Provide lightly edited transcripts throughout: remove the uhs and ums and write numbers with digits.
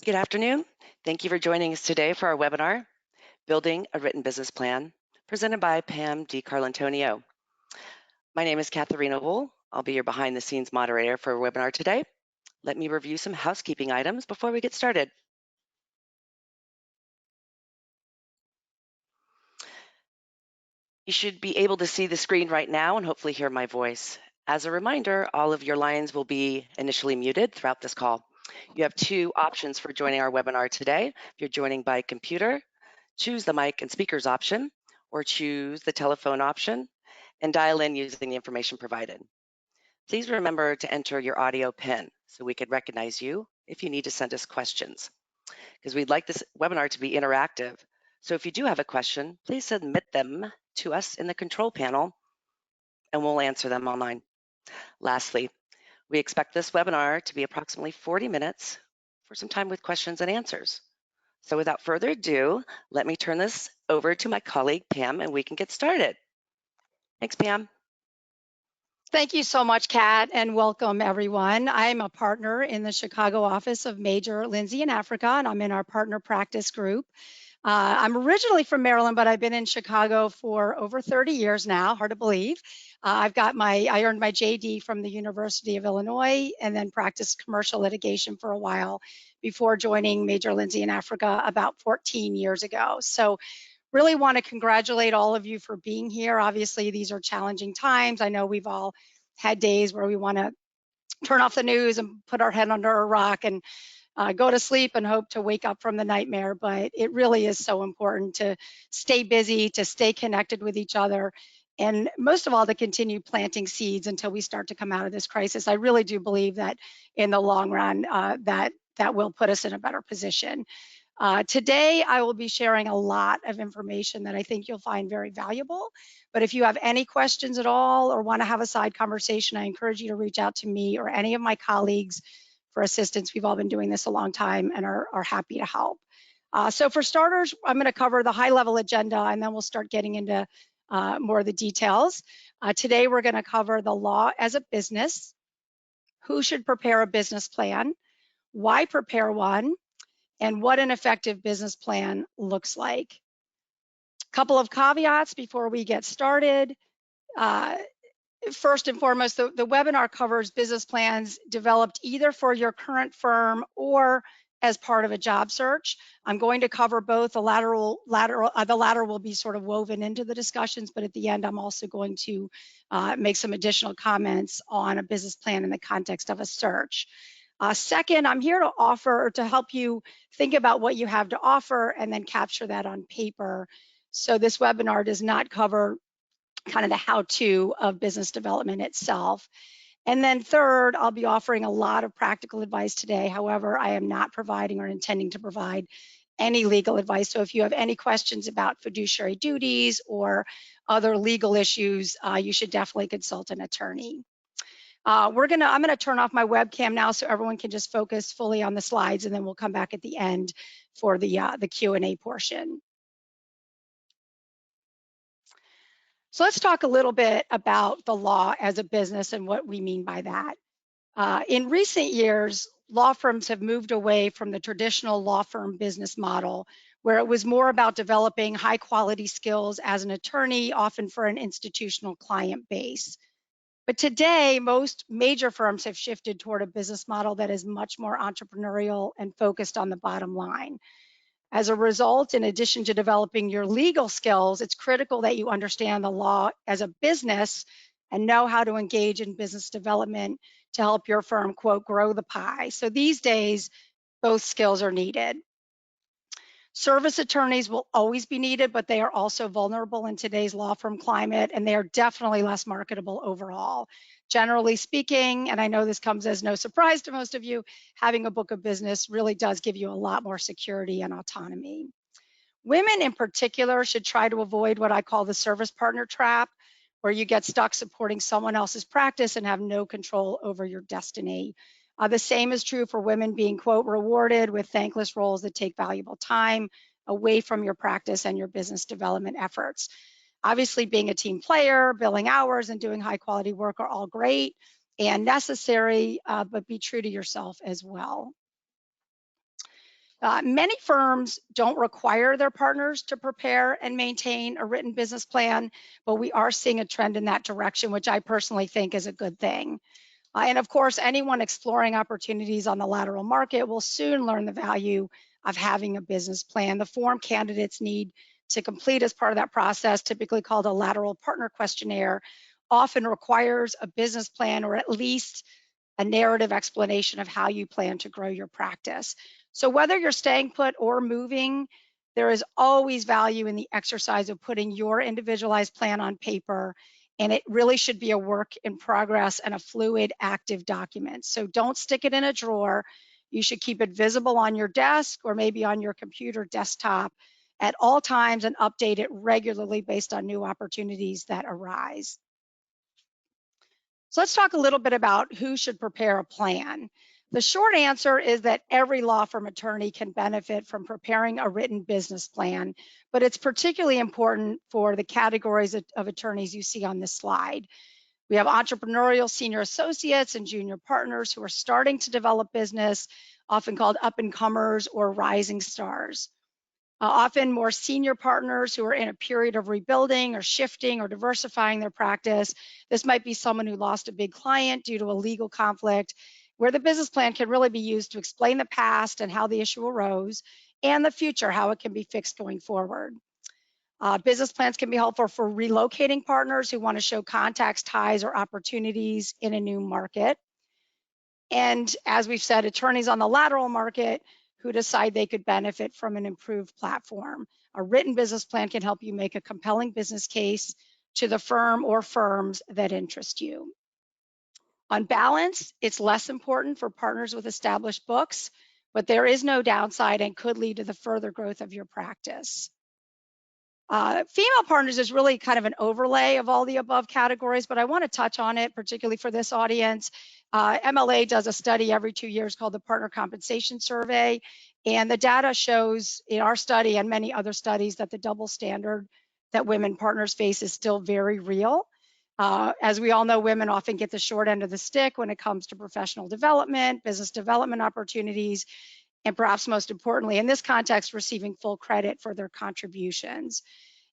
Good afternoon. Thank you for joining us today for our webinar, Building a Written Business Plan, presented by Pam DiCarlantonio. My name is Katharina Wool. I'll be your behind-the-scenes moderator for our webinar today. Let me review some housekeeping items before we get started. You should be able to see the screen right now and hopefully hear my voice. As a reminder, all of your lines will be initially muted throughout this call. You have two options for joining our webinar today. If you're joining by computer, choose the mic and speakers option, or choose the telephone option and dial in using the information provided. Please remember to enter your audio PIN so we could recognize you if you need to send us questions, because we'd like this webinar to be interactive. So if you do have a question, please submit them to us in the control panel and we'll answer them online. Lastly, we expect this webinar to be approximately 40 minutes for some time with questions and answers. So without further ado, let me turn this over to my colleague, Pam, and we can get started. Thanks, Pam. Thank you so much, Kat, and welcome everyone. I'm a partner in the Chicago office of Major Lindsay in Africa, and I'm in our partner practice group. I'm originally from Maryland, but I've been in Chicago for over 30 years now, hard to believe. I earned my JD from the University of Illinois and then practiced commercial litigation for a while before joining Major Lindsay in Africa about 14 years ago. So really want to congratulate all of you for being here. Obviously, these are challenging times. I know we've all had days where we want to turn off the news and put our head under a rock and go to sleep and hope to wake up from the nightmare, but it really is so important to stay busy, to stay connected with each other, and most of all, to continue planting seeds until we start to come out of this crisis. I really do believe that in the long run, that will put us in a better position. Today, I will be sharing a lot of information that I think you'll find very valuable. But if you have any questions at all or want to have a side conversation, I encourage you to reach out to me or any of my colleagues for assistance. We've all been doing this a long time and are happy to help. So for starters, I'm going to cover the high-level agenda, and then we'll start getting into more of the details. Today, we're going to cover the law as a business, who should prepare a business plan, why prepare one, and what an effective business plan looks like. A couple of caveats before we get started. First and foremost, the webinar covers business plans developed either for your current firm or as part of a job search. I'm going to cover both. The latter will be sort of woven into the discussions, but at the end, I'm also going to make some additional comments on a business plan in the context of a search. Second, I'm here to offer or to help you think about what you have to offer and then capture that on paper. So this webinar does not cover kind of the how-to of business development itself. And then third, I'll be offering a lot of practical advice today. However, I am not providing or intending to provide any legal advice. So if you have any questions about fiduciary duties or other legal issues, you should definitely consult an attorney. I'm going to turn off my webcam now so everyone can just focus fully on the slides, and then we'll come back at the end for the Q&A portion. So let's talk a little bit about the law as a business and what we mean by that. In recent years, law firms have moved away from the traditional law firm business model, where it was more about developing high quality skills as an attorney, often for an institutional client base. But today, most major firms have shifted toward a business model that is much more entrepreneurial and focused on the bottom line. As a result, in addition to developing your legal skills, it's critical that you understand the law as a business and know how to engage in business development to help your firm, quote, grow the pie. So these days, both skills are needed. Service attorneys will always be needed, but they are also vulnerable in today's law firm climate, and they are definitely less marketable overall. Generally speaking, and I know this comes as no surprise to most of you, having a book of business really does give you a lot more security and autonomy. Women in particular should try to avoid what I call the service partner trap, where you get stuck supporting someone else's practice and have no control over your destiny. The same is true for women being, quote, rewarded with thankless roles that take valuable time away from your practice and your business development efforts. Obviously, being a team player, billing hours, and doing high quality work are all great and necessary, but be true to yourself as well. Many firms don't require their partners to prepare and maintain a written business plan, but we are seeing a trend in that direction, which I personally think is a good thing. And of course, anyone exploring opportunities on the lateral market will soon learn the value of having a business plan. The form candidates need to complete as part of that process, typically called a lateral partner questionnaire, often requires a business plan or at least a narrative explanation of how you plan to grow your practice. So whether you're staying put or moving, there is always value in the exercise of putting your individualized plan on paper, and it really should be a work in progress and a fluid, active document. So don't stick it in a drawer. You should keep it visible on your desk or maybe on your computer desktop at all times and update it regularly based on new opportunities that arise. So let's talk a little bit about who should prepare a plan. The short answer is that every law firm attorney can benefit from preparing a written business plan, but it's particularly important for the categories of attorneys you see on this slide. We have entrepreneurial senior associates and junior partners who are starting to develop business, often called up and comers or rising stars. Often more senior partners who are in a period of rebuilding or shifting or diversifying their practice. This might be someone who lost a big client due to a legal conflict, where the business plan can really be used to explain the past and how the issue arose, and the future, how it can be fixed going forward. Business plans can be helpful for relocating partners who want to show contacts, ties, or opportunities in a new market. And as we've said, attorneys on the lateral market who decide they could benefit from an improved platform. A written business plan can help you make a compelling business case to the firm or firms that interest you. On balance, it's less important for partners with established books, but there is no downside and could lead to the further growth of your practice. Female partners is really kind of an overlay of all the above categories, but I want to touch on it, particularly for this audience. MLA does a study every 2 years called the Partner Compensation Survey, and the data shows in our study and many other studies that the double standard that women partners face is still very real. As we all know, women often get the short end of the stick when it comes to professional development, business development opportunities, and perhaps most importantly, in this context, receiving full credit for their contributions.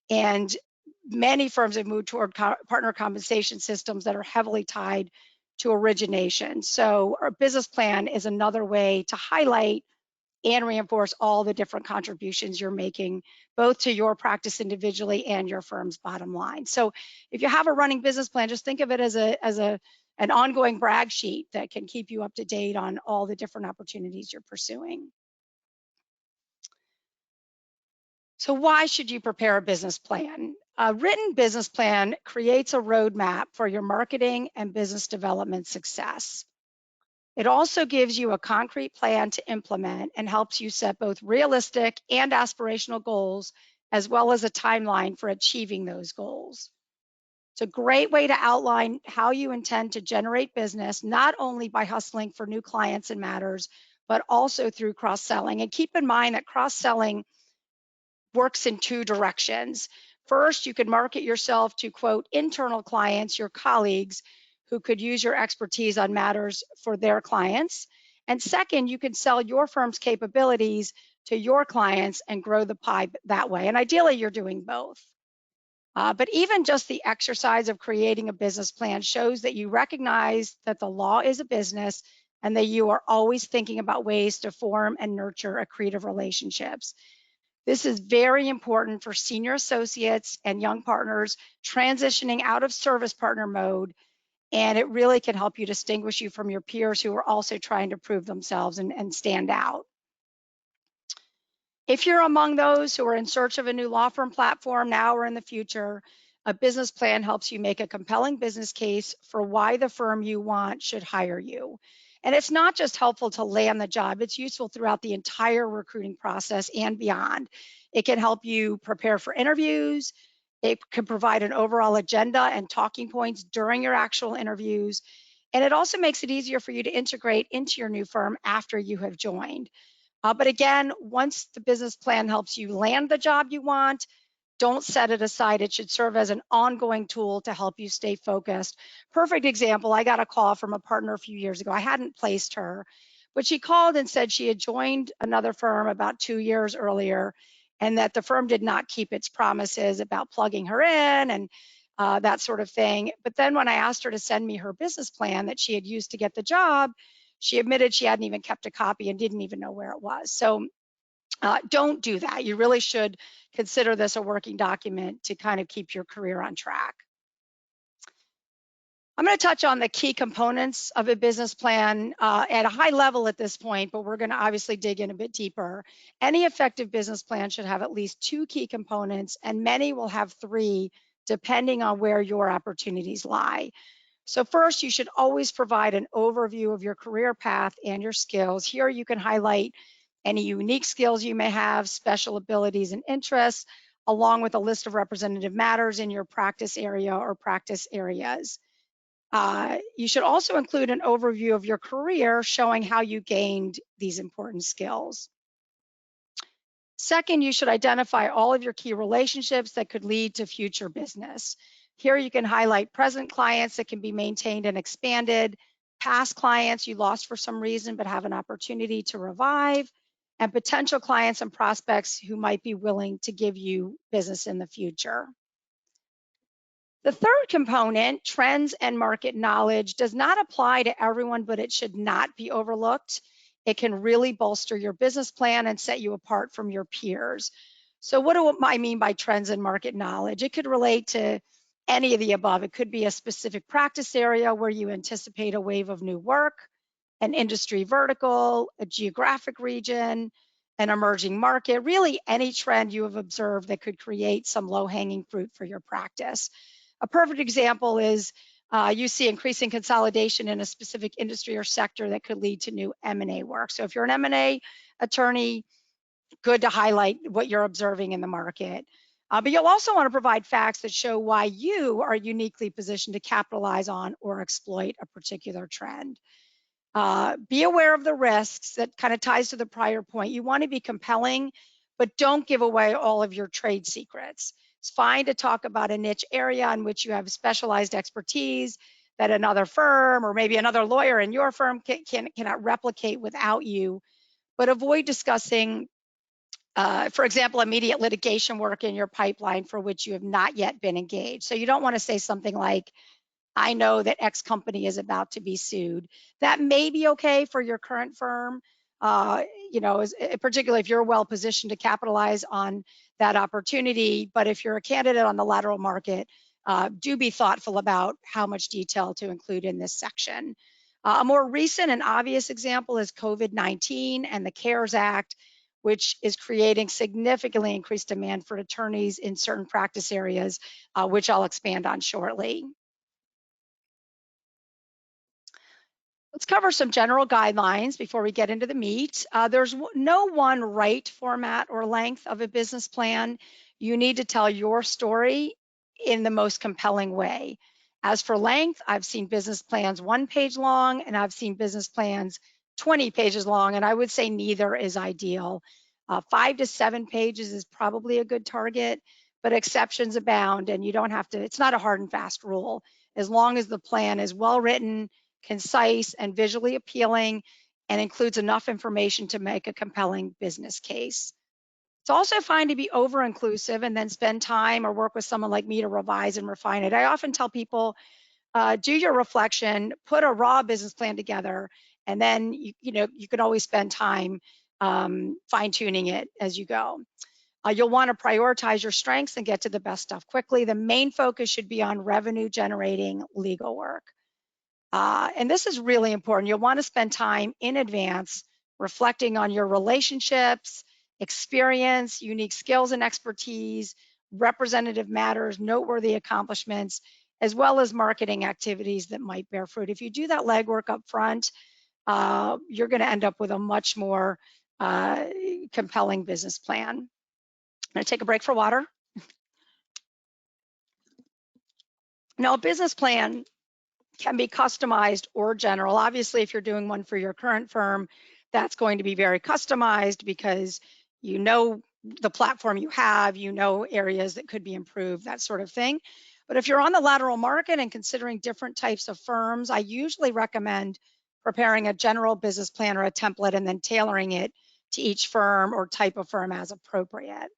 And many firms have moved toward partner compensation systems that are heavily tied to origination. So our business plan is another way to highlight and reinforce all the different contributions you're making, both to your practice individually and your firm's bottom line. So if you have a running business plan, just think of it as an ongoing brag sheet that can keep you up to date on all the different opportunities you're pursuing. So why should you prepare a business plan? A written business plan creates a roadmap for your marketing and business development success. It also gives you a concrete plan to implement and helps you set both realistic and aspirational goals, as well as a timeline for achieving those goals. It's a great way to outline how you intend to generate business, not only by hustling for new clients and matters, but also through cross-selling. And keep in mind that cross-selling works in two directions. First, you could market yourself to, quote, internal clients, your colleagues, who could use your expertise on matters for their clients. And second, you can sell your firm's capabilities to your clients and grow the pie that way. And ideally, you're doing both. But even just the exercise of creating a business plan shows that you recognize that the law is a business and that you are always thinking about ways to form and nurture accretive relationships. This is very important for senior associates and young partners transitioning out of service partner mode, and it really can help you distinguish you from your peers who are also trying to prove themselves and stand out. If you're among those who are in search of a new law firm platform now or in the future, a business plan helps you make a compelling business case for why the firm you want should hire you. And it's not just helpful to land the job, it's useful throughout the entire recruiting process and beyond. It can help you prepare for interviews. It can provide an overall agenda and talking points during your actual interviews. And it also makes it easier for you to integrate into your new firm after you have joined. But again, once the business plan helps you land the job you want, don't set it aside. It should serve as an ongoing tool to help you stay focused. Perfect example, I got a call from a partner a few years ago. I hadn't placed her, But she called and said she had joined another firm about 2 years earlier and that the firm did not keep its promises about plugging her in and that sort of thing. But then when I asked her to send me her business plan that she had used to get the job, she admitted she hadn't even kept a copy and didn't even know where it was. So don't do that. You really should consider this a working document to kind of keep your career on track. I'm going to touch on the key components of a business plan at a high level at this point, but we're going to obviously dig in a bit deeper. Any effective business plan should have at least 2 key components, and many will have 3, depending on where your opportunities lie. So first, you should always provide an overview of your career path and your skills. Here you can highlight any unique skills you may have, special abilities and interests, along with a list of representative matters in your practice area or practice areas. You should also include an overview of your career showing how you gained these important skills. Second, you should identify all of your key relationships that could lead to future business. Here you can highlight present clients that can be maintained and expanded, past clients you lost for some reason but have an opportunity to revive, and potential clients and prospects who might be willing to give you business in the future. The third component, trends and market knowledge, does not apply to everyone, but it should not be overlooked. It can really bolster your business plan and set you apart from your peers. So what do I mean by trends and market knowledge? It could relate to any of the above. It could be a specific practice area where you anticipate a wave of new work, an industry vertical, a geographic region, an emerging market, really any trend you have observed that could create some low-hanging fruit for your practice. A perfect example is you see increasing consolidation in a specific industry or sector that could lead to new M&A work. So if you're an M&A attorney, good to highlight what you're observing in the market. But you'll also want to provide facts that show why you are uniquely positioned to capitalize on or exploit a particular trend. Be aware of the risks. That kind of ties to the prior point. You want to be compelling, but don't give away all of your trade secrets. It's fine to talk about a niche area in which you have specialized expertise that another firm or maybe another lawyer in your firm cannot replicate without you, but avoid discussing, for example, immediate litigation work in your pipeline for which you have not yet been engaged. So you don't want to say something like, I know that X company is about to be sued. That may be okay for your current firm, you know, particularly if you're well positioned to capitalize on that opportunity. But if you're a candidate on the lateral market, do be thoughtful about how much detail to include in this section. A more recent and obvious example is COVID-19 and the CARES Act, which is creating significantly increased demand for attorneys in certain practice areas, which I'll expand on shortly. Let's cover some general guidelines before we get into the meat. There's no one right format or length of a business plan. You need to tell your story in the most compelling way. As for length, I've seen business plans 1 page long and I've seen business plans 20 pages long, and I would say neither is ideal. 5 to 7 pages is probably a good target, but exceptions abound and you don't have to, it's not a hard and fast rule. As long as the plan is well written, concise, and visually appealing, and includes enough information to make a compelling business case. It's also fine to be over-inclusive and then spend time or work with someone like me to revise and refine it. I often tell people, do your reflection, put a raw business plan together, and then you can always spend time fine-tuning it as you go. You'll want to prioritize your strengths and get to the best stuff quickly. The main focus should be on revenue-generating legal work. And this is really important. You'll want to spend time in advance reflecting on your relationships, experience, unique skills and expertise, representative matters, noteworthy accomplishments, as well as marketing activities that might bear fruit. If you do that legwork up front, you're going to end up with a much more compelling business plan. I'm going to take a break for water. Now, a business plan can be customized or general. Obviously, if you're doing one for your current firm, that's going to be very customized because you know the platform you have, you know areas that could be improved, that sort of thing. But if you're on the lateral market and considering different types of firms, I usually recommend preparing a general business plan or a template and then tailoring it to each firm or type of firm as appropriate.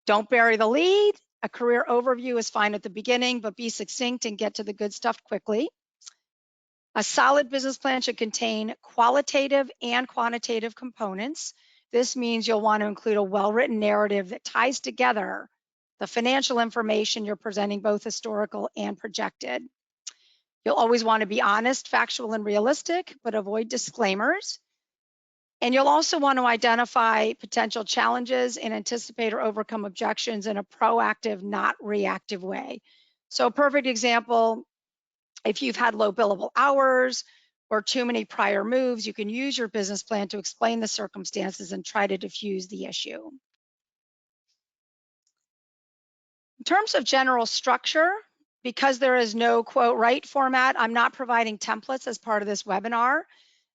Don't bury the lead. A career overview is fine at the beginning, but be succinct and get to the good stuff quickly. A solid business plan should contain qualitative and quantitative components. This means you'll want to include a well-written narrative that ties together the financial information you're presenting, both historical and projected. You'll always want to be honest, factual, and realistic, but avoid disclaimers. And you'll also want to identify potential challenges and anticipate or overcome objections in a proactive, not reactive way. So a perfect example, if you've had low billable hours or too many prior moves, you can use your business plan to explain the circumstances and try to diffuse the issue. In terms of general structure, because there is no quote right format, I'm not providing templates as part of this webinar.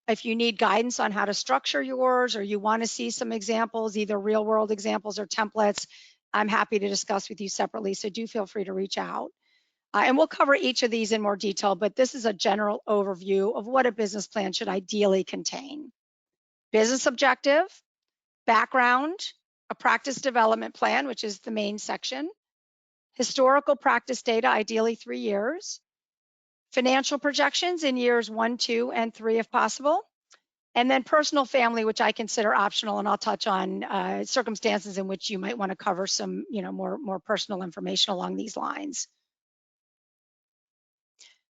If you need guidance on how to structure yours or you want to see some examples, either real world examples or templates, I'm happy to discuss with you separately. So do feel free to reach out. And we'll cover each of these in more detail, but this is a general overview of what a business plan should ideally contain. Business objective, background, a practice development plan, which is the main section, historical practice data, ideally 3 years, financial projections in years 1, 2, and 3 if possible, and then personal family, which I consider optional, and I'll touch on circumstances in which you might want to cover some, more personal information along these lines.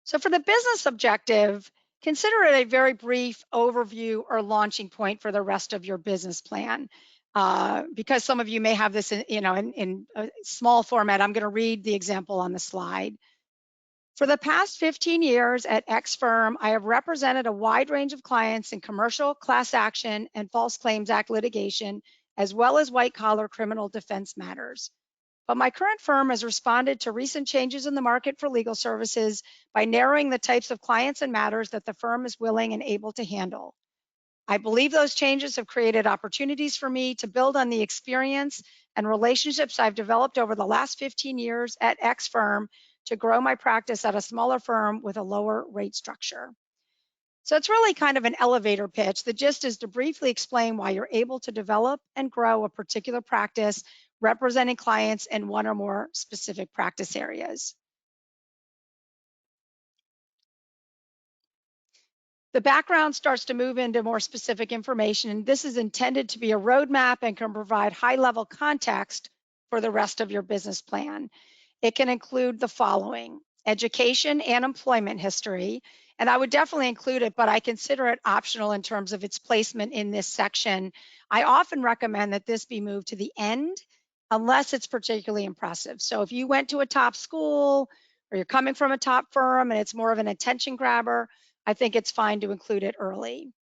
So for the business objective, consider it a very brief overview or launching point for the rest of your business plan. Because some of you may have this in a small format, I'm going to read the example on the slide. For the past 15 years at X firm, I have represented a wide range of clients in commercial, class action, and False Claims Act litigation, as well as white-collar criminal defense matters. But my current firm has responded to recent changes in the market for legal services by narrowing the types of clients and matters that the firm is willing and able to handle. I believe those changes have created opportunities for me to build on the experience and relationships I've developed over the last 15 years at X firm to grow my practice at a smaller firm with a lower rate structure. So it's really kind of an elevator pitch. The gist is to briefly explain why you're able to develop and grow a particular practice representing clients in one or more specific practice areas. The background starts to move into more specific information, and this is intended to be a roadmap and can provide high-level context for the rest of your business plan. It can include the following: education and employment history, and I would definitely include it, but I consider it optional in terms of its placement in this section. I often recommend that this be moved to the end unless it's particularly impressive. So if you went to a top school or you're coming from a top firm and it's more of an attention grabber, I think it's fine to include it early.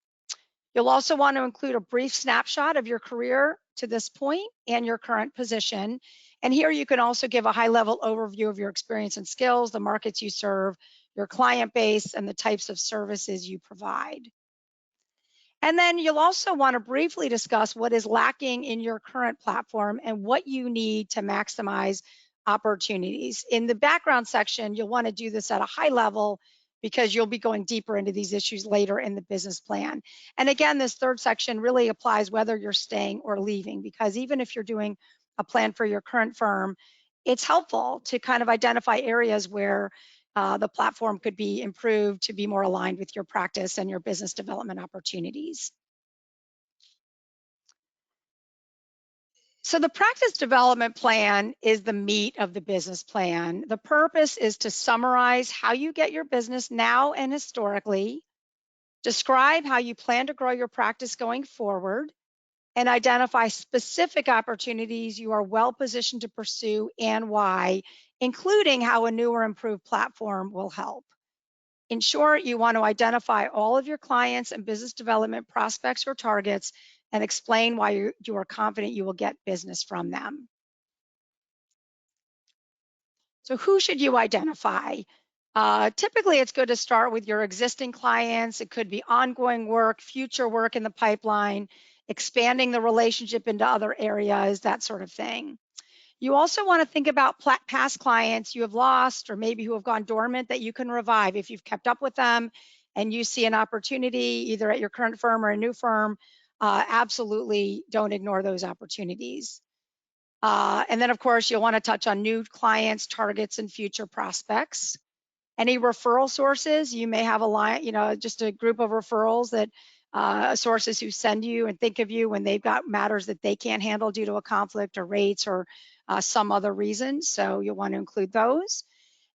You'll also want to include a brief snapshot of your career to this point and your current position. And here you can also give a high-level overview of your experience and skills, the markets you serve, your client base, and the types of services you provide. And then you'll also want to briefly discuss what is lacking in your current platform and what you need to maximize opportunities. In the background section, you'll want to do this at a high level because you'll be going deeper into these issues later in the business plan. And again, this third section really applies whether you're staying or leaving, because even if you're doing a plan for your current firm, it's helpful to kind of identify areas where the platform could be improved to be more aligned with your practice and your business development opportunities. So the practice development plan is the meat of the business plan. The purpose is to summarize how you get your business now and historically, describe how you plan to grow your practice going forward, and identify specific opportunities you are well positioned to pursue and why, including how a new or improved platform will help. In short, you want to identify all of your clients and business development prospects or targets and explain why you are confident you will get business from them. So who should you identify? Typically, it's good to start with your existing clients. It could be ongoing work, future work in the pipeline, expanding the relationship into other areas, that sort of thing. You also want to think about past clients you have lost or maybe who have gone dormant that you can revive if you've kept up with them and you see an opportunity either at your current firm or a new firm, absolutely don't ignore those opportunities. And then, of course, you'll want to touch on new clients, targets, and future prospects. Any referral sources, you may have a line, just a group of referrals that sources who send you and think of you when they've got matters that they can't handle due to a conflict or rates or some other reason. So you'll want to include those.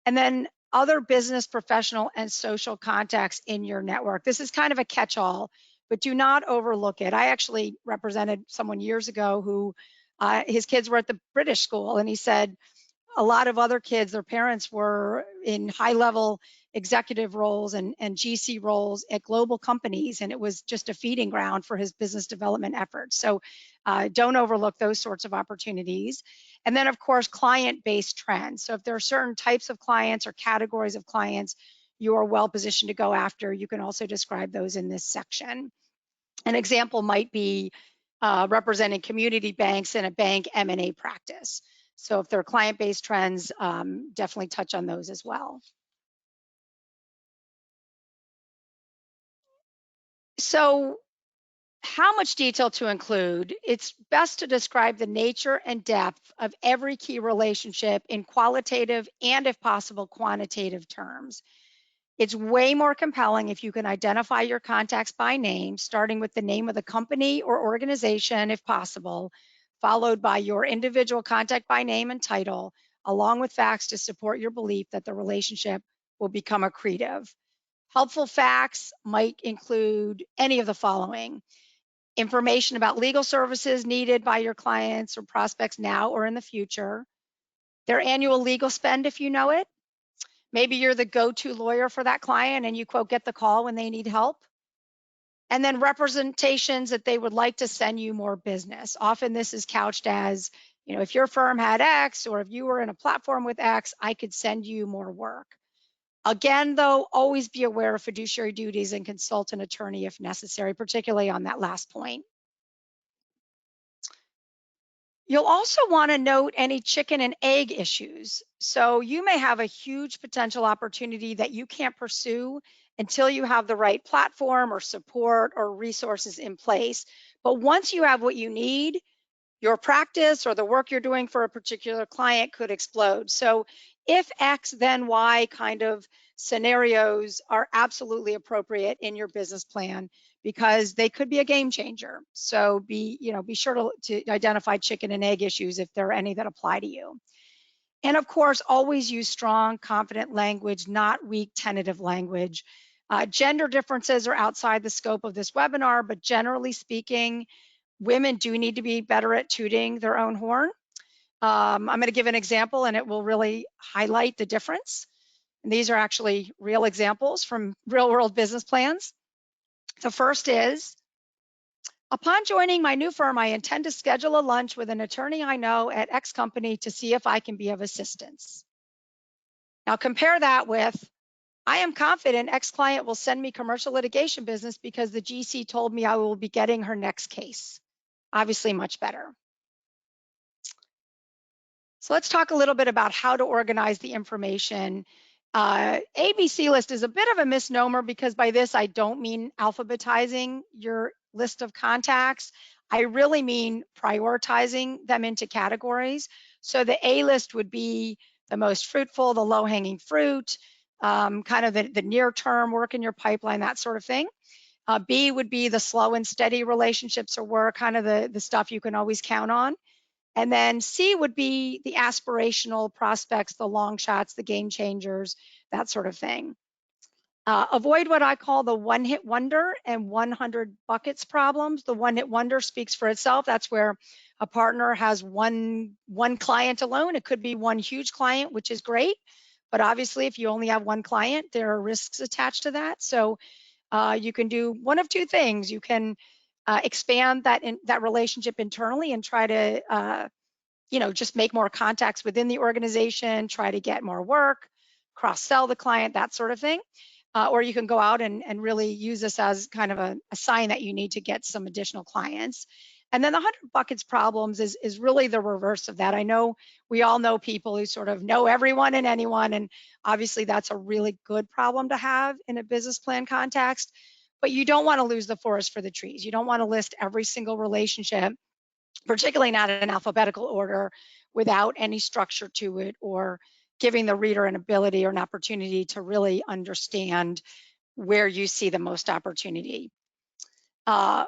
And then other business, professional, and social contacts in your network. This is kind of a catch-all, but do not overlook it. I actually represented someone years ago who his kids were at the British school, and he said, a lot of other kids, their parents were in high level executive roles and GC roles at global companies, and it was just a feeding ground for his business development efforts. So don't overlook those sorts of opportunities. And then, of course, client-based trends. So if there are certain types of clients or categories of clients you are well positioned to go after, you can also describe those in this section. An example might be representing community banks in a bank M&A practice. So if they're client-based trends, definitely touch on those as well. So how much detail to include? It's best to describe the nature and depth of every key relationship in qualitative and, if possible, quantitative terms. It's way more compelling if you can identify your contacts by name, starting with the name of the company or organization, if possible, followed by your individual contact by name and title, along with facts to support your belief that the relationship will become accretive. Helpful facts might include any of the following: information about legal services needed by your clients or prospects now or in the future, their annual legal spend if you know it. Maybe you're the go-to lawyer for that client and you quote, get the call when they need help. And then representations that they would like to send you more business. Often this is couched as, if your firm had X or if you were in a platform with X, I could send you more work. Again, though, always be aware of fiduciary duties and consult an attorney if necessary, particularly on that last point. You'll also want to note any chicken and egg issues. So you may have a huge potential opportunity that you can't pursue until you have the right platform or support or resources in place. But once you have what you need, your practice or the work you're doing for a particular client could explode. So if X, then Y kind of scenarios are absolutely appropriate in your business plan because they could be a game changer. So be sure to identify chicken and egg issues if there are any that apply to you. And of course, always use strong, confident language, not weak, tentative language. Gender differences are outside the scope of this webinar, but generally speaking, women do need to be better at tooting their own horn. I'm going to give an example and it will really highlight the difference. And these are actually real examples from real world business plans. The first is, upon joining my new firm, I intend to schedule a lunch with an attorney I know at X company to see if I can be of assistance. Now compare that with, I am confident X client will send me commercial litigation business because the GC told me I will be getting her next case. Obviously much better. So let's talk a little bit about how to organize the information. ABC list is a bit of a misnomer because by this I don't mean alphabetizing your list of contacts. I really mean prioritizing them into categories. So the A list would be the most fruitful, the low-hanging fruit, kind of the near-term work in your pipeline, that sort of thing. B would be the slow and steady relationships or work, kind of the stuff you can always count on. And then C would be the aspirational prospects, the long shots, the game changers, that sort of thing. Avoid what I call the one-hit wonder and 100 buckets problems. The one-hit wonder speaks for itself. That's where a partner has one client alone. It could be one huge client, which is great. But obviously, if you only have one client, there are risks attached to that. So you can do one of two things. You can expand that relationship internally and try to just make more contacts within the organization, try to get more work, cross-sell the client, that sort of thing. Or you can go out and really use this as kind of a sign that you need to get some additional clients. And then the 100 buckets problems is really the reverse of that. I know we all know people who sort of know everyone and anyone, and obviously that's a really good problem to have in a business plan context, but you don't want to lose the forest for the trees. You don't want to list every single relationship, particularly not in alphabetical order, without any structure to it or giving the reader an ability or an opportunity to really understand where you see the most opportunity.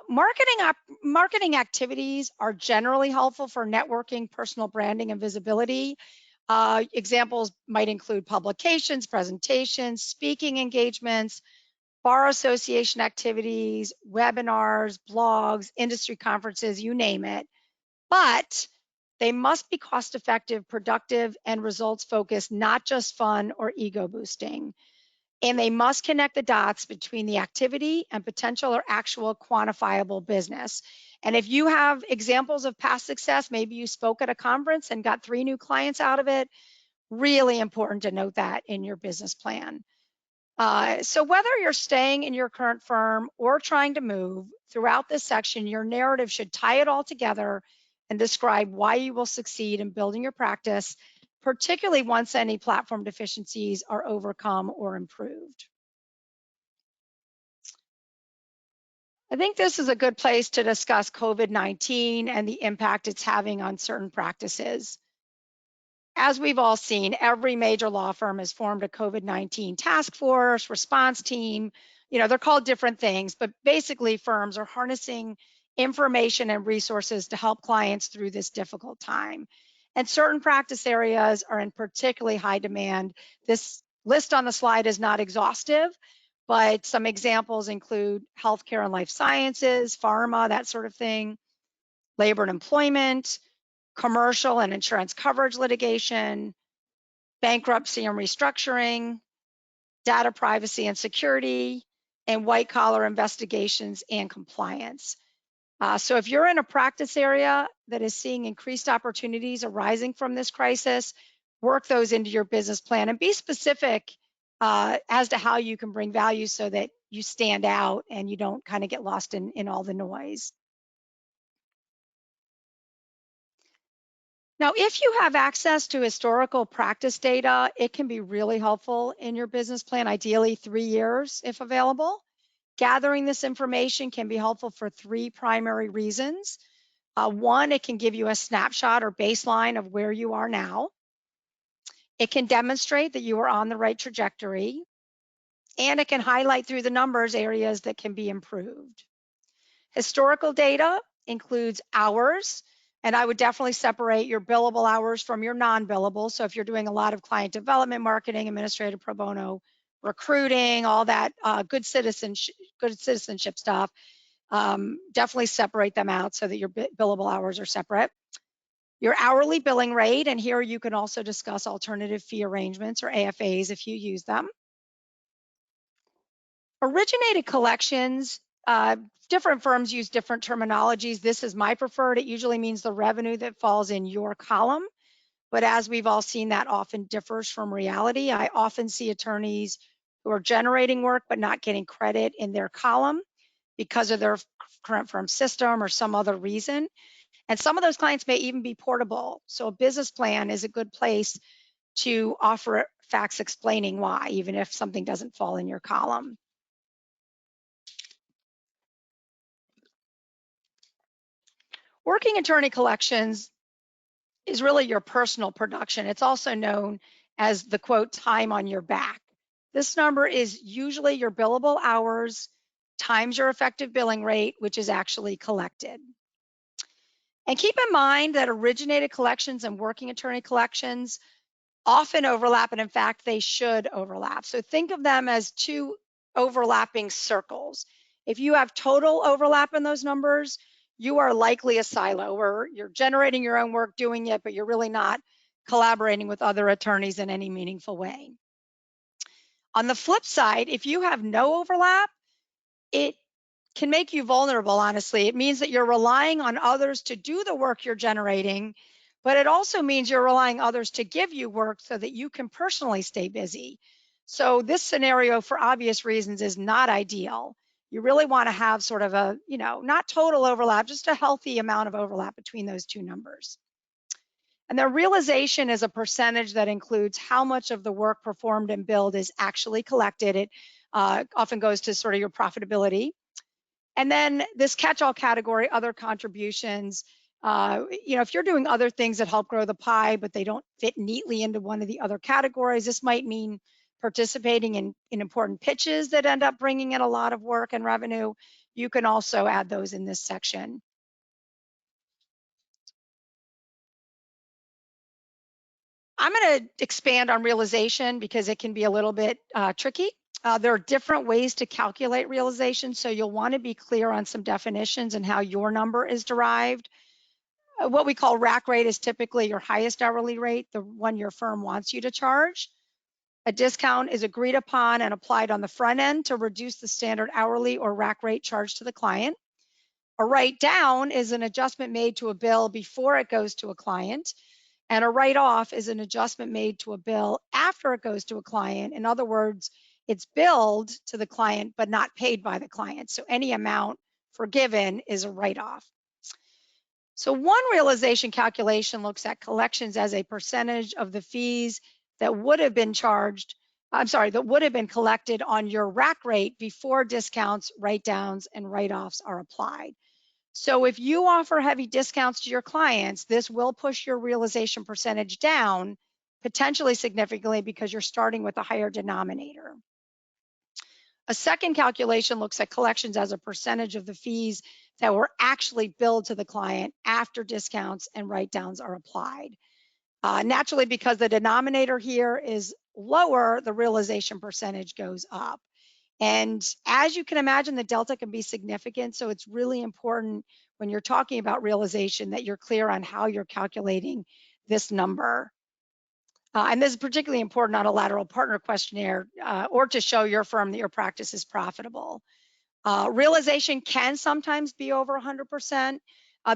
Marketing activities are generally helpful for networking, personal branding, and visibility. Examples might include publications, presentations, speaking engagements, bar association activities, webinars, blogs, industry conferences, you name it. But they must be cost effective, productive, and results focused, not just fun or ego boosting. And they must connect the dots between the activity and potential or actual quantifiable business. And if you have examples of past success, maybe you spoke at a conference and got 3 new clients out of it, really important to note that in your business plan. So whether you're staying in your current firm or trying to move, throughout this section, your narrative should tie it all together and describe why you will succeed in building your practice, particularly once any platform deficiencies are overcome or improved. I think this is a good place to discuss COVID-19 and the impact it's having on certain practices. As we've all seen, every major law firm has formed a COVID-19 task force, response team. You know, they're called different things, but basically firms are harnessing information and resources to help clients through this difficult time. And certain practice areas are in particularly high demand. This list on the slide is not exhaustive, but some examples include healthcare and life sciences, pharma, that sort of thing, labor and employment, commercial and insurance coverage litigation, bankruptcy and restructuring, data privacy and security, and white collar investigations and compliance. So if you're in a practice area that is seeing increased opportunities arising from this crisis, work those into your business plan and be specific as to how you can bring value so that you stand out and you don't kind of get lost in all the noise. Now, if you have access to historical practice data, it can be really helpful in your business plan, ideally 3 years if available. Gathering this information can be helpful for 3 primary reasons. One, it can give you a snapshot or baseline of where you are now. It can demonstrate that you are on the right trajectory, and it can highlight through the numbers areas that can be improved. Historical data includes hours, and I would definitely separate your billable hours from your non-billable. So if you're doing a lot of client development, marketing, administrative pro bono, recruiting, all that good citizenship stuff, definitely separate them out so that your billable hours are separate. Your hourly billing rate, and here you can also discuss alternative fee arrangements or AFAs if you use them. Originated collections, different firms use different terminologies. This is my preferred. It usually means the revenue that falls in your column. But as we've all seen, that often differs from reality. I often see attorneys who are generating work but not getting credit in their column because of their current firm system or some other reason. And some of those clients may even be portable. So a business plan is a good place to offer facts explaining why, even if something doesn't fall in your column. Working attorney collections is really your personal production. It's also known as the quote, time on your back. This number is usually your billable hours times your effective billing rate, which is actually collected. And keep in mind that originated collections and working attorney collections often overlap, and in fact, they should overlap. So think of them as 2 overlapping circles. If you have total overlap in those numbers, you are likely a silo where you're generating your own work, doing it, but you're really not collaborating with other attorneys in any meaningful way. On the flip side, if you have no overlap, it can make you vulnerable, honestly. It means that you're relying on others to do the work you're generating, but it also means you're relying on others to give you work so that you can personally stay busy. So this scenario, for obvious reasons, is not ideal. You really want to have sort of a, not total overlap, just a healthy amount of overlap between those two numbers. And the realization is a percentage that includes how much of the work performed and billed is actually collected. It often goes to sort of your profitability. And then this catch-all category, other contributions, if you're doing other things that help grow the pie, but they don't fit neatly into one of the other categories, this might mean participating in important pitches that end up bringing in a lot of work and revenue. You can also add those in this section. I'm going to expand on realization because it can be a little bit tricky. There are different ways to calculate realization, so you'll want to be clear on some definitions and how your number is derived. What we call rack rate is typically your highest hourly rate, the one your firm wants you to charge. A discount is agreed upon and applied on the front end to reduce the standard hourly or rack rate charged to the client. A write down is an adjustment made to a bill before it goes to a client. And a write-off is an adjustment made to a bill after it goes to a client. In other words, it's billed to the client, but not paid by the client. So any amount forgiven is a write-off. So one realization calculation looks at collections as a percentage of the fees that would have been that would have been collected on your rack rate before discounts, write-downs, and write-offs are applied. So if you offer heavy discounts to your clients, this will push your realization percentage down, potentially significantly because you're starting with a higher denominator. A second calculation looks at collections as a percentage of the fees that were actually billed to the client after discounts and write-downs are applied. Naturally, because the denominator here is lower, the realization percentage goes up. And as you can imagine, the delta can be significant. So it's really important when you're talking about realization that you're clear on how you're calculating this number. And this is particularly important on a lateral partner questionnaire or to show your firm that your practice is profitable. Realization can sometimes be over 100%.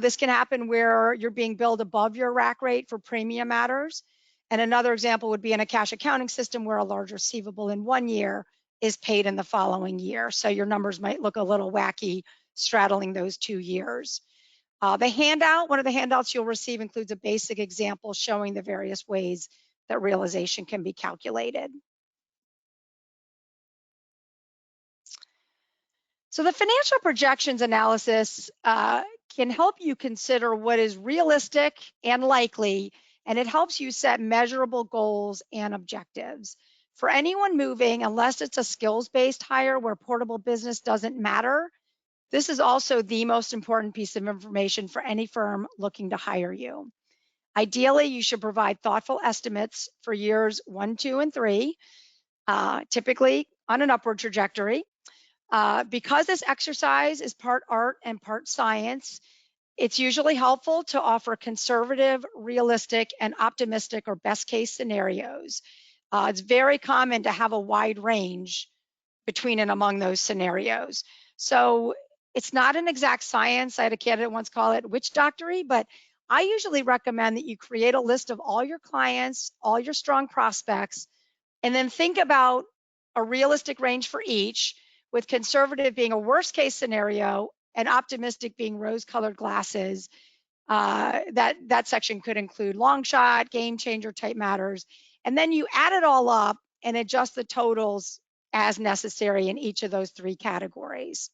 This can happen where you're being billed above your rack rate for premium matters. And another example would be in a cash accounting system where a large receivable in 1 year is paid in the following year. So your numbers might look a little wacky straddling those 2 years. The handout, one of the handouts you'll receive includes a basic example showing the various ways that realization can be calculated. So the financial projections analysis can help you consider what is realistic and likely, and it helps you set measurable goals and objectives. For anyone moving, unless it's a skills-based hire where portable business doesn't matter, this is also the most important piece of information for any firm looking to hire you. Ideally, you should provide thoughtful estimates for years 1, 2, and 3, typically on an upward trajectory. Because this exercise is part art and part science, it's usually helpful to offer conservative, realistic, and optimistic or best case scenarios. It's very common to have a wide range between and among those scenarios. So it's not an exact science. I had a candidate once call it witch doctory, but I usually recommend that you create a list of all your clients, all your strong prospects, and then think about a realistic range for each, with conservative being a worst case scenario and optimistic being rose-colored glasses. That section could include long shot, game changer type matters. And then you add it all up and adjust the totals as necessary in each of those 3 categories.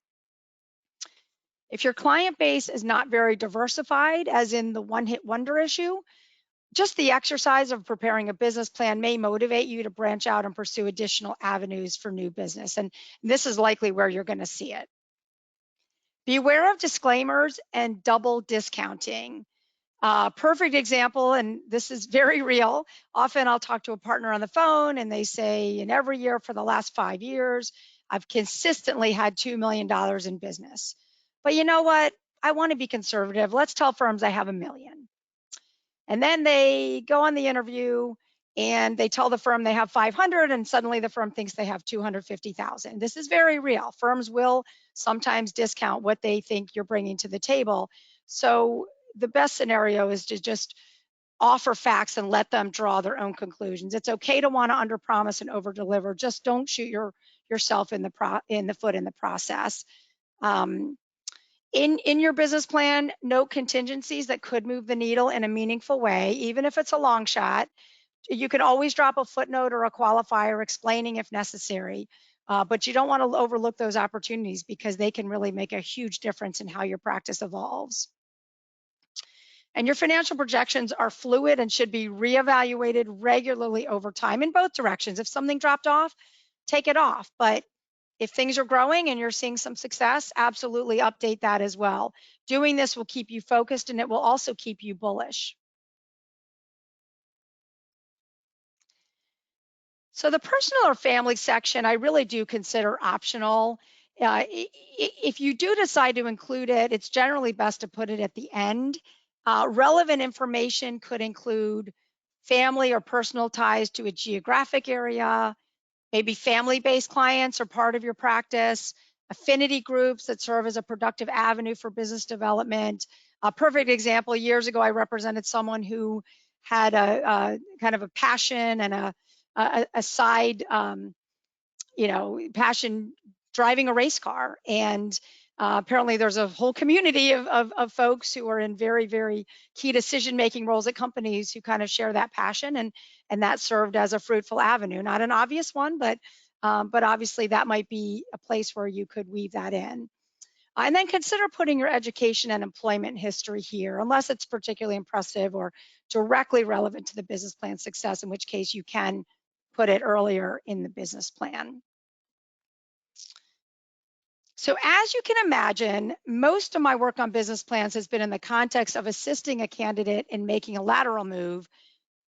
If your client base is not very diversified, as in the one-hit wonder issue, just the exercise of preparing a business plan may motivate you to branch out and pursue additional avenues for new business. And this is likely where you're going to see it. Be aware of disclaimers and double discounting. Perfect example, and this is very real. Often I'll talk to a partner on the phone and they say, in every year for the last 5 years, I've consistently had $2 million in business. But you know what? I want to be conservative. Let's tell firms I have $1 million. And then they go on the interview and they tell the firm they have 500 and suddenly the firm thinks they have 250,000. This is very real. Firms will sometimes discount what they think you're bringing to the table. So the best scenario is to just offer facts and let them draw their own conclusions. It's okay to want to underpromise and overdeliver. Just don't shoot your yourself in the foot in the process. In your business plan, note contingencies that could move the needle in a meaningful way, even if it's a long shot. You can always drop a footnote or a qualifier explaining if necessary, but you don't want to overlook those opportunities because they can really make a huge difference in how your practice evolves. And your financial projections are fluid and should be reevaluated regularly over time in both directions. If something dropped off, take it off. But if things are growing and you're seeing some success, absolutely update that as well. Doing this will keep you focused and it will also keep you bullish. So the personal or family section, I really do consider optional. If you do decide to include it, it's generally best to put it at the end. Relevant information could include family or personal ties to a geographic area, maybe family-based clients are part of your practice, affinity groups that serve as a productive avenue for business development. A perfect example, years ago, I represented someone who had a kind of a passion and a side, passion driving a race car. And apparently there's a whole community of folks who are in very, very key decision-making roles at companies who kind of share that passion. And that served as a fruitful avenue, not an obvious one, but obviously that might be a place where you could weave that in. And then consider putting your education and employment history here, unless it's particularly impressive or directly relevant to the business plan success, in which case you can put it earlier in the business plan. So as you can imagine, most of my work on business plans has been in the context of assisting a candidate in making a lateral move.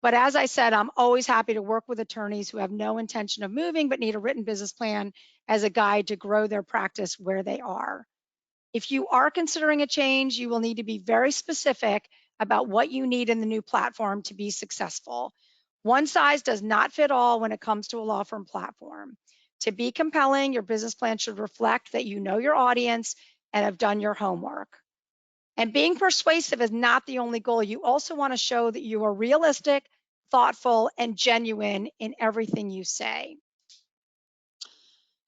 But as I said, I'm always happy to work with attorneys who have no intention of moving but need a written business plan as a guide to grow their practice where they are. If you are considering a change, you will need to be very specific about what you need in the new platform to be successful. One size does not fit all when it comes to a law firm platform. To be compelling, your business plan should reflect that you know your audience and have done your homework. And being persuasive is not the only goal. You also want to show that you are realistic, thoughtful, and genuine in everything you say.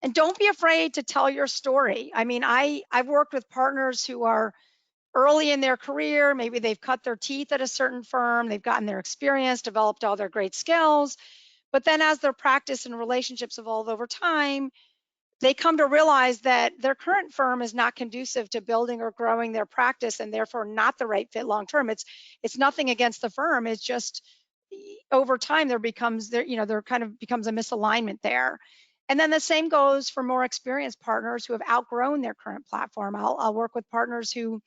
And don't be afraid to tell your story. I mean, I've worked with partners who are early in their career. Maybe they've cut their teeth at a certain firm, they've gotten their experience, developed all their great skills. But then as their practice and relationships evolve over time, they come to realize that their current firm is not conducive to building or growing their practice and therefore not the right fit long term. It's nothing against the firm. It's just over time there kind of becomes a misalignment there. And then the same goes for more experienced partners who have outgrown their current platform. I'll work with partners who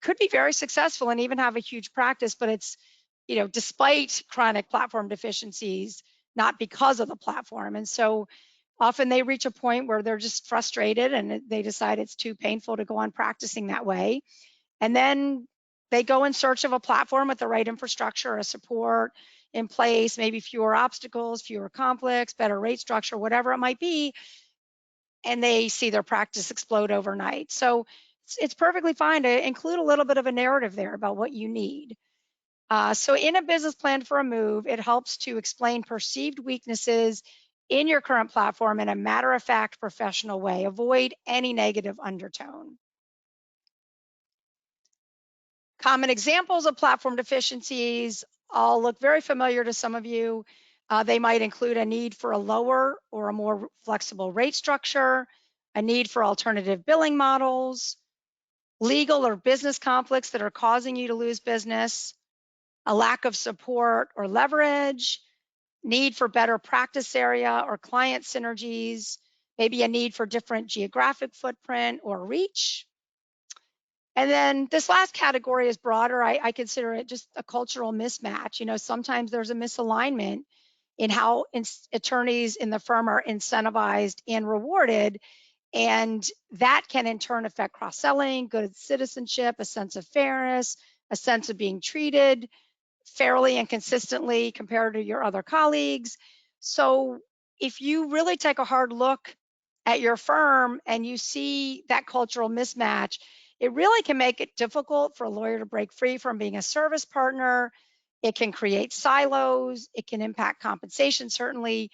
could be very successful and even have a huge practice, but it's, despite chronic platform deficiencies, not because of the platform. And so often they reach a point where they're just frustrated and they decide it's too painful to go on practicing that way. And then they go in search of a platform with the right infrastructure, a support in place, maybe fewer obstacles, fewer conflicts, better rate structure, whatever it might be, and they see their practice explode overnight. So it's perfectly fine to include a little bit of a narrative there about what you need. So in a business plan for a move, it helps to explain perceived weaknesses in your current platform in a matter-of-fact professional way. Avoid any negative undertone. Common examples of platform deficiencies all look very familiar to some of you. They might include a need for a lower or a more flexible rate structure, a need for alternative billing models, legal or business conflicts that are causing you to lose business, a lack of support or leverage, need for better practice area or client synergies, maybe a need for different geographic footprint or reach. And then this last category is broader. I consider it just a cultural mismatch. Sometimes there's a misalignment in how attorneys in the firm are incentivized and rewarded. And that can in turn affect cross-selling, good citizenship, a sense of fairness, a sense of being treated fairly and consistently compared to your other colleagues. So if you really take a hard look at your firm and you see that cultural mismatch, it really can make it difficult for a lawyer to break free from being a service partner. It can create silos. It can impact compensation, certainly.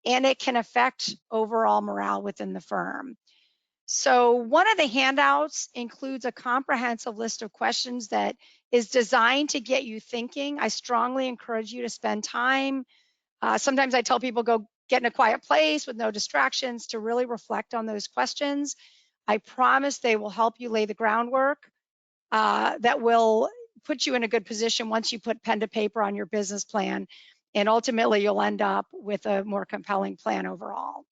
and it can affect overall morale within the firm. So one of the handouts includes a comprehensive list of questions that is designed to get you thinking. I strongly encourage you to spend time. Sometimes I tell people go get in a quiet place with no distractions to really reflect on those questions. I promise they will help you lay the groundwork that will put you in a good position once you put pen to paper on your business plan. And ultimately, you'll end up with a more compelling plan overall.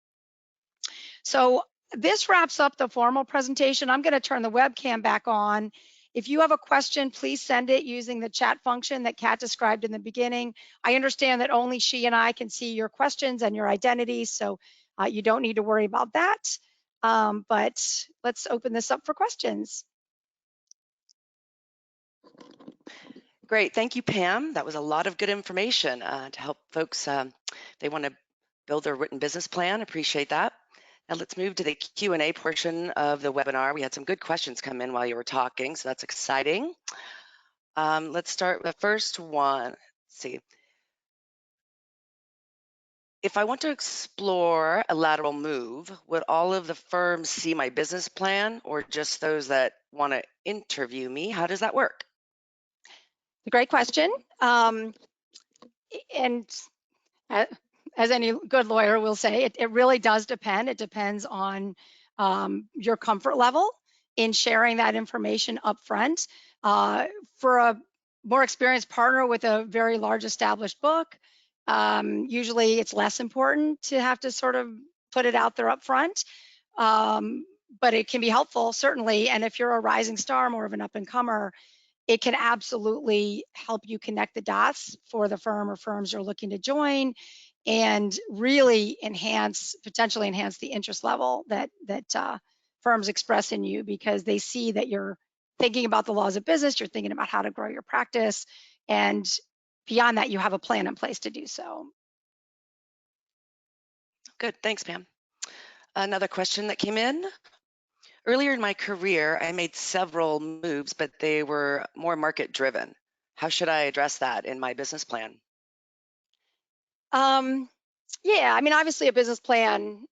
So this wraps up the formal presentation. I'm going to turn the webcam back on. If you have a question, please send it using the chat function that Kat described in the beginning. I understand that only she and I can see your questions and your identities, so you don't need to worry about that. But let's open this up for questions. Great. Thank you, Pam. That was a lot of good information to help folks. They want to build their written business plan. Appreciate that. Now let's move to the Q&A portion of the webinar. We had some good questions come in while you were talking, so that's exciting. Let's start with the first one. Let's see. If I want to explore a lateral move, would all of the firms see my business plan or just those that want to interview me? How does that work? A great question. And as any good lawyer will say, it really does depend. It depends on your comfort level in sharing that information up front. For a more experienced partner with a very large established book, usually it's less important to have to sort of put it out there up front. But it can be helpful, certainly. And if you're a rising star, more of an up-and-comer, it can absolutely help you connect the dots for the firm or firms you're looking to join and really potentially enhance the interest level that firms express in you, because they see that you're thinking about the laws of business, you're thinking about how to grow your practice, and beyond that, you have a plan in place to do so. Good, thanks, Pam. Another question that came in. Earlier in my career, I made several moves, but they were more market driven. How should I address that in my business plan? Yeah, I mean, obviously a business plan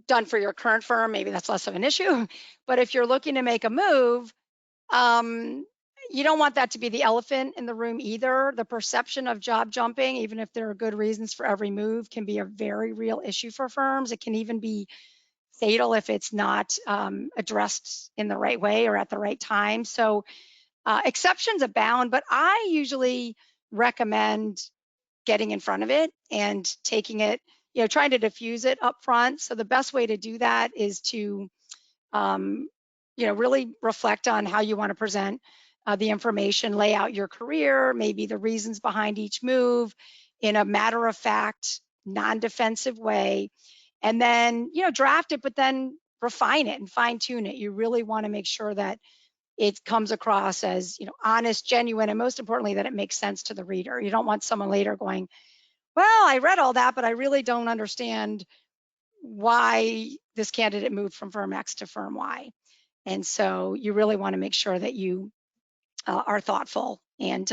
done for your current firm, maybe that's less of an issue. But if you're looking to make a move, you don't want that to be the elephant in the room either. The perception of job jumping, even if there are good reasons for every move, can be a very real issue for firms. It can even be fatal if it's not addressed in the right way or at the right time. So exceptions abound, but I usually recommend getting in front of it and taking it, trying to diffuse it up front. So the best way to do that is to, really reflect on how you want to present the information, lay out your career, maybe the reasons behind each move in a matter of fact, non-defensive way, and then, draft it, but then refine it and fine tune it. You really want to make sure that it comes across as, honest, genuine, and most importantly, that it makes sense to the reader. You don't want someone later going, well, I read all that, but I really don't understand why this candidate moved from firm X to firm Y. And so you really want to make sure that you are thoughtful and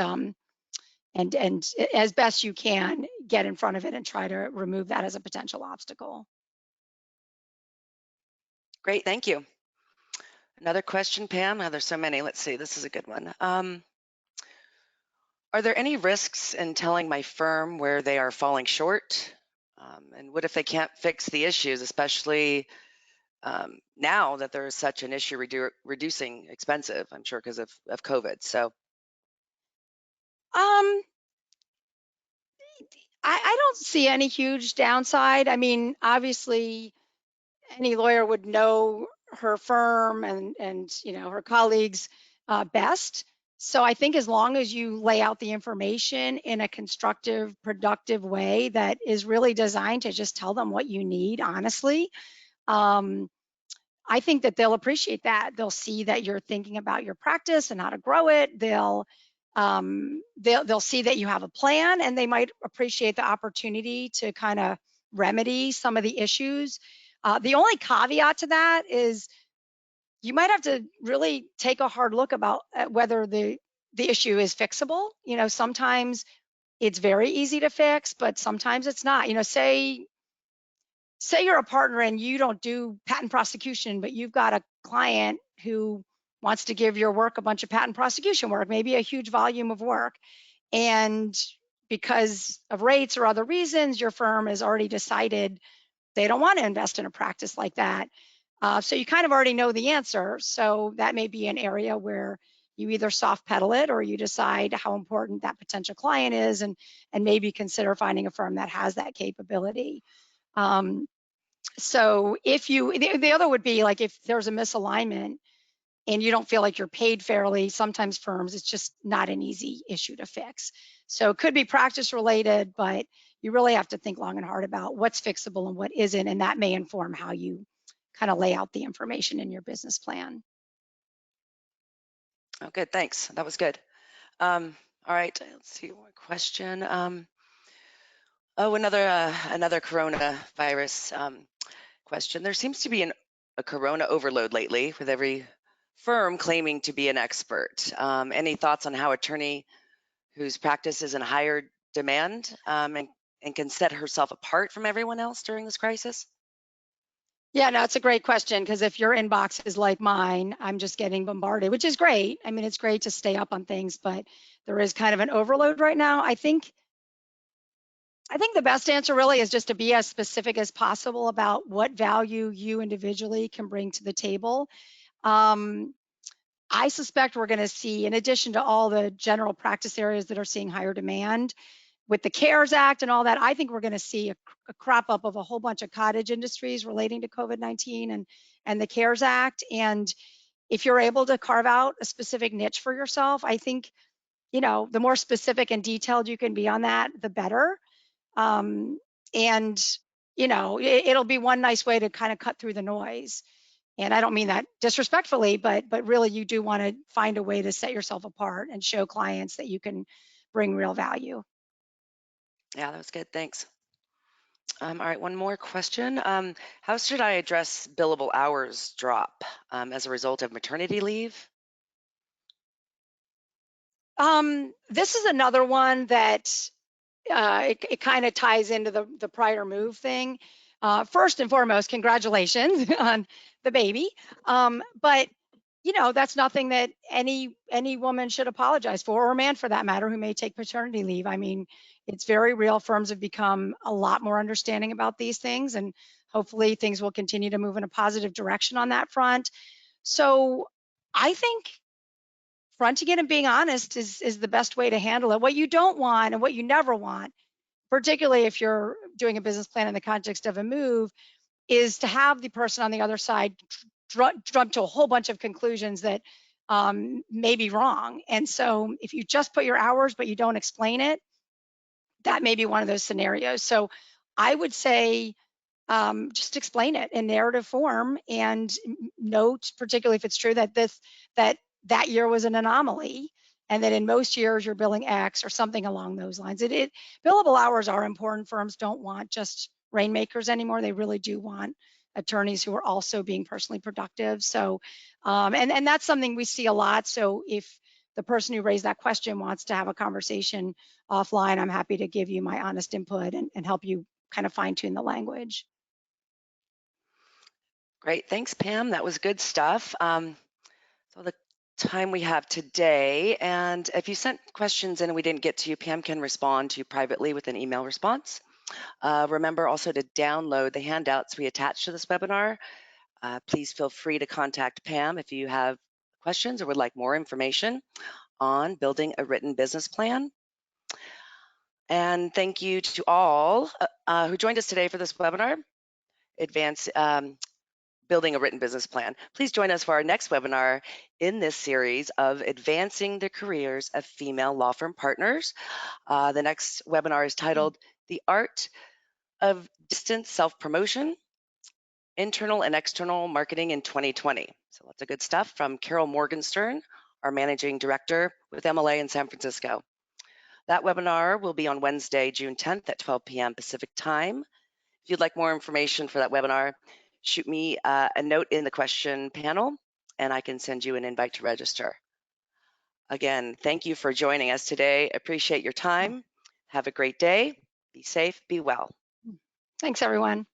as best you can get in front of it and try to remove that as a potential obstacle. Great, thank you. Another question, Pam. Oh, there's so many. Let's see, this is a good one. Are there any risks in telling my firm where they are falling short? And what if they can't fix the issues, especially now that there is such an issue reducing expensive, I'm sure because of COVID. So I don't see any huge downside. I mean, obviously, any lawyer would know her firm and her colleagues best. So I think as long as you lay out the information in a constructive, productive way that is really designed to just tell them what you need, honestly, I think that they'll appreciate that. They'll see that you're thinking about your practice and how to grow it. They'll see that you have a plan, and they might appreciate the opportunity to kind of remedy some of the issues. The only caveat to that is you might have to really take a hard look about whether the issue is fixable. Sometimes it's very easy to fix, but sometimes it's not. Say say you're a partner and you don't do patent prosecution, but you've got a client who wants to give your work a bunch of patent prosecution work, maybe a huge volume of work. And because of rates or other reasons, your firm has already decided they don't want to invest in a practice like that. So you kind of already know the answer. So that may be an area where you either soft pedal it or you decide how important that potential client is and maybe consider finding a firm that has that capability. So if you, the other would be like if there's a misalignment and you don't feel like you're paid fairly, sometimes firms, it's just not an easy issue to fix. So it could be practice related, but you really have to think long and hard about what's fixable and what isn't, and that may inform how you kind of lay out the information in your business plan. Oh, good. Thanks. That was good. All right. Let's see. One question. Another coronavirus question. There seems to be a corona overload lately, with every firm claiming to be an expert. Any thoughts on how attorney whose practice is in higher demand and can set herself apart from everyone else during this crisis? Yeah, no, it's a great question because if your inbox is like mine, I'm just getting bombarded, which is great. I mean, it's great to stay up on things, but there is kind of an overload right now. I think the best answer really is just to be as specific as possible about what value you individually can bring to the table. Um, I suspect we're going to see, in addition to all the general practice areas that are seeing higher demand, with the CARES Act and all that, I think we're going to see a crop up of a whole bunch of cottage industries relating to COVID-19 and the CARES Act. And if you're able to carve out a specific niche for yourself, I think, the more specific and detailed you can be on that, the better. Um, and, it'll be one nice way to kind of cut through the noise. And I don't mean that disrespectfully, but really you do want to find a way to set yourself apart and show clients that you can bring real value. Yeah, that was good. Thanks. All right, one more question. How should I address billable hours drop as a result of maternity leave? This is another one that it kind of ties into the prior move thing. First and foremost, congratulations on the baby. But that's nothing that any woman should apologize for, or man for that matter, who may take paternity leave. I mean, it's very real. Firms have become a lot more understanding about these things, and hopefully things will continue to move in a positive direction on that front. So I think fronting it and being honest is the best way to handle it. What you don't want and what you never want, particularly if you're doing a business plan in the context of a move, is to have the person on the other side jump to a whole bunch of conclusions that may be wrong. And so if you just put your hours but you don't explain it, that may be one of those scenarios. So I would say just explain it in narrative form and note, particularly if it's true that that year was an anomaly, and that in most years you're billing X or something along those lines. Billable hours are important. Firms don't want just rainmakers anymore. They really do want attorneys who are also being personally productive. So, and that's something we see a lot. So if the person who raised that question wants to have a conversation offline, I'm happy to give you my honest input and help you kind of fine tune the language. Great. Thanks, Pam. That was good stuff. So the time we have today, and if you sent questions in and we didn't get to you, Pam can respond to you privately with an email response. Remember also to download the handouts we attached to this webinar. Please feel free to contact Pam if you have questions or would like more information on building a written business plan. And thank you to all who joined us today for this webinar, Building a Written Business Plan. Please join us for our next webinar in this series of Advancing the Careers of Female Law Firm Partners. The next webinar is titled The Art of Distance Self-Promotion, Internal and External Marketing in 2020. So lots of good stuff from Carol Morgenstern, our Managing Director with MLA in San Francisco. That webinar will be on Wednesday, June 10th at 12 p.m. Pacific Time. If you'd like more information for that webinar, shoot me a note in the question panel, and I can send you an invite to register. Again, thank you for joining us today. Appreciate your time. Have a great day. Be safe, be well. Thanks, everyone.